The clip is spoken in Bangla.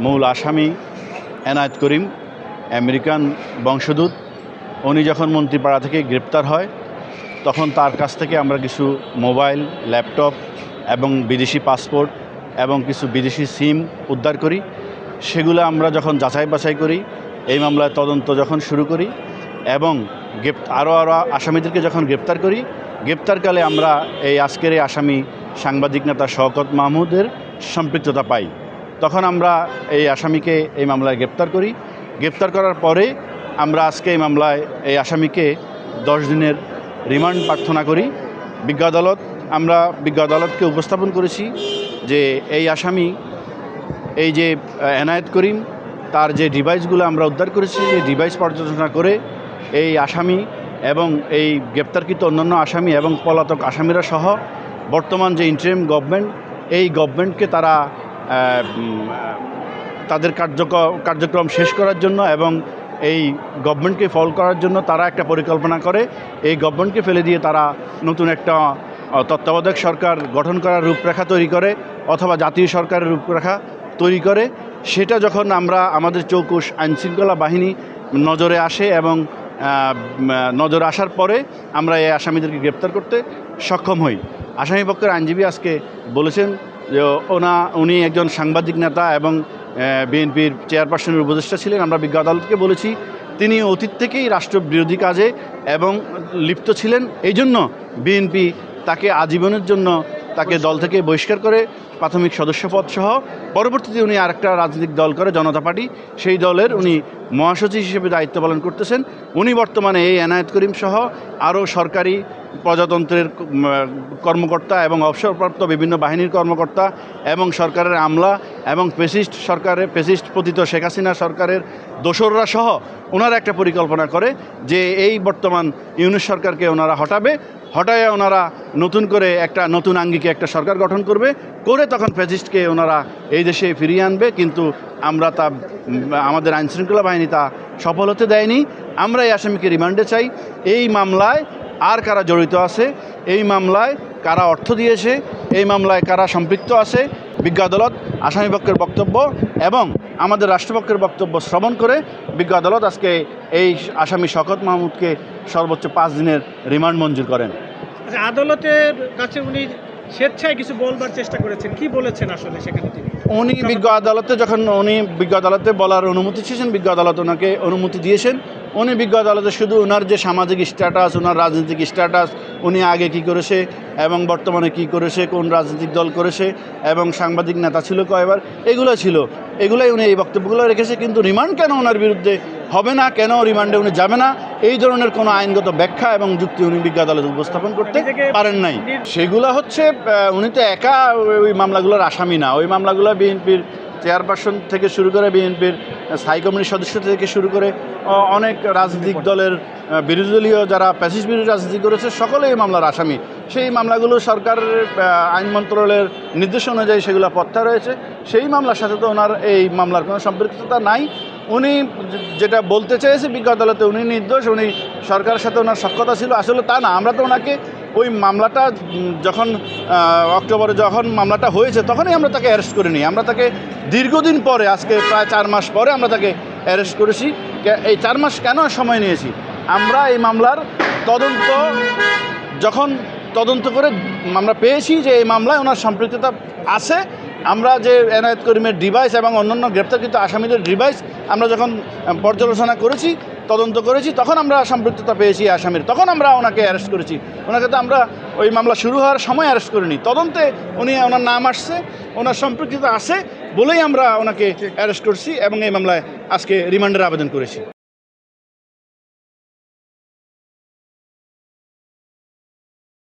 মূল আসামি এনায়েত করিম আমেরিকান বংশোদ্ভূত। উনি যখন মন্ত্রীপাড়া থেকে গ্রেপ্তার হয় তখন তার কাছ থেকে আমরা কিছু মোবাইল, ল্যাপটপ এবং বিদেশি পাসপোর্ট এবং কিছু বিদেশি সিম উদ্ধার করি। সেগুলো আমরা যখন যাচাই বাছাই করি, এই মামলায় তদন্ত যখন শুরু করি এবং আরও আসামিদেরকে যখন গ্রেপ্তার করি, গ্রেপ্তারকালে আমরা এই আজকের এই আসামি সাংবাদিক নেতা শওকত মাহমুদের সম্পৃক্ততা পাই। তখন আমরা এই আসামিকে এই মামলায় গ্রেপ্তার করি। গ্রেপ্তার করার পরে আমরা আজকে এই মামলায় এই আসামিকে 10 দিনের রিমান্ড প্রার্থনা করি বিজ্ঞ আদালত। আমরা বিজ্ঞ আদালতকে উপস্থাপন করেছি যে এই আসামি এই যে এনায়েত করিম তার যে ডিভাইসগুলো আমরা উদ্ধার করেছি, এই ডিভাইস পর্যালোচনা করে এই আসামি এবং এই গ্রেপ্তারকৃত অন্যান্য আসামি এবং পলাতক আসামিরা সহ বর্তমান যে ইন্টারিম গভর্নমেন্ট, এই গভর্নমেন্টকে তারা তাদের কার্যক্রম শেষ করার জন্য এবং এই গভর্নমেন্টকে ফল করার জন্য তারা একটা পরিকল্পনা করে। এই গভর্নমেন্টকে ফেলে দিয়ে তারা নতুন একটা তত্ত্বাবধায়ক সরকার গঠন করার রূপরেখা তৈরি করে অথবা জাতীয় সরকারের রূপরেখা তৈরি করে। সেটা যখন আমরা আমাদের চৌকুশ আইনশৃঙ্খলা বাহিনী নজরে আসে এবং নজরে আসার পরে আমরা এই আসামিদেরকে গ্রেপ্তার করতে সক্ষম হই। আসামি পক্ষের আইনজীবী আজকে বলেছেন যে উনি একজন সাংবাদিক নেতা এবং বিএনপির চেয়ারপারসনের উপদেষ্টা ছিলেন। আমরা বিজ্ঞ আদালতকে বলেছি তিনি অতীত থেকেই রাষ্ট্রবিরোধী কাজে এবং লিপ্ত ছিলেন। এই জন্য বিএনপি তাকে আজীবনের জন্য তাকে দল থেকে বহিষ্কার করে প্রাথমিক সদস্যপদ সহ পরবর্তীতে উনি আরেকটা রাজনৈতিক দল করে জনতা পার্টি, সেই দলের উনি মহাসচিব হিসেবে দায়িত্ব পালন করতেছেন। উনি বর্তমানে এই এনায়েত করিম সহ আরও সরকারি প্রজাতন্ত্রের কর্মকর্তা এবং অবসরপ্রাপ্ত বিভিন্ন বাহিনীর কর্মকর্তা এবং সরকারের আমলা এবং ফ্যাসিস্ট পতিত শেখ হাসিনা সরকারের দোসররা সহ ওনারা একটা পরিকল্পনা করে যে এই বর্তমান ইউনূস সরকারকে ওনারা হটায় ওনারা নতুন করে একটা নতুন আঙ্গিকে একটা সরকার গঠন করবে, করে তখন ফ্যাসিস্টকে ওনারা এই দেশে ফিরিয়ে আনবে। কিন্তু আমরা আমাদের আইনশৃঙ্খলা বাহিনী তা সফল হতে দেয়নি। আমরা এই আসামিকে রিমান্ডে চাই। এই মামলায় আর কারা জড়িত আছে, এই মামলায় কারা অর্থ দিয়েছে, এই মামলায় কারা সম্পৃক্ত আছে, বিজ্ঞ আদালত আসামিপক্ষের বক্তব্য এবং আমাদের রাষ্ট্রপক্ষের বক্তব্য শ্রবণ করে বিজ্ঞ আদালত আজকে এই আসামি শওকত মাহমুদকে সর্বোচ্চ 5 দিনের রিমান্ড মঞ্জুর করেন। আচ্ছা, আদালতের কাছে উনি স্বেচ্ছায় কিছু বলবার চেষ্টা করেছেন, কি বলেছেন আসলে সেখানে তিনি? উনি বিজ্ঞ আদালতে যখন বিজ্ঞ আদালতে বলার অনুমতি চেয়েছেন, বিজ্ঞ আদালত ওনাকে অনুমতি দিয়েছেন। উনি বিজ্ঞ আদালতে শুধু ওনার যে সামাজিক স্ট্যাটাস, ওনার রাজনৈতিক স্ট্যাটাস, উনি আগে কি করেছে এবং বর্তমানে কি করেছে, কোন রাজনৈতিক দল করেছে এবং সাংবাদিক নেতা ছিল কয়বার, এগুলোই উনি এই বক্তব্যগুলো রেখেছে। কিন্তু রিমান্ড কেন ওনার বিরুদ্ধে হবে না, কেন রিমান্ডে উনি যাবে না, এই ধরনের কোনো আইনগত ব্যাখ্যা এবং যুক্তি উনি বিজ্ঞ আদালতে উপস্থাপন করতে পারেন নাই। সেগুলো হচ্ছে উনি তো একা ওই মামলাগুলোর আসামি না। ওই মামলাগুলো বিএনপির চেয়ারপারসন থেকে শুরু করে বিএনপির স্থায়ী কমিটির সদস্য থেকে শুরু করে অনেক রাজনৈতিক দলের বিরোধী দলীয় যারা ফ্যাসিস্ট বিরোধী রাজনীতি করেছে সকলে এই মামলার আসামি। সেই মামলাগুলো সরকারের আইন মন্ত্রণালয়ের নির্দেশ অনুযায়ী সেগুলো প্রত্যাহার রয়েছে। সেই মামলার সাথে তো ওনার এই মামলার কোনো সম্পৃক্ততা নাই। উনি যেটা বলতে চেয়েছে বিজ্ঞ আদালতে উনি নির্দোষ, উনি সরকারের সাথে ওনার সখ্যতা ছিল, আসলে তা না। আমরা তো ওনাকে ওই মামলাটা যখন অক্টোবরে যখন মামলাটা হয়েছে তখনই আমরা তাকে অ্যারেস্ট করে নিই। আমরা তাকে দীর্ঘদিন পরে, আজকে প্রায় 4 মাস পরে আমরা তাকে অ্যারেস্ট করেছি। এই 4 মাস কেন সময় নিয়েছি? আমরা এই মামলার তদন্ত করে আমরা পেয়েছি যে এই মামলায় ওনার সম্পৃক্ততা আছে। আমরা যে এনায়েত করিমের ডিভাইস এবং অন্যান্য গ্রেপ্তারকৃত আসামিদের ডিভাইস আমরা যখন পর্যালোচনা করেছি, তদন্ত করেছি, তখন আমরা সম্পৃক্ততা পেয়েছি আসামির, তখন আমরা ওনাকে অ্যারেস্ট করেছি। ওনাকে তো আমরা ওই মামলা শুরু হওয়ার সময় অ্যারেস্ট করিনি। তদন্তে ওনার নাম আসছে, ওনার সম্পৃক্ততা আছে বলেই আমরা ওনাকে অ্যারেস্ট করছি এবং এই মামলায় আজকে রিমান্ডের আবেদন করেছি।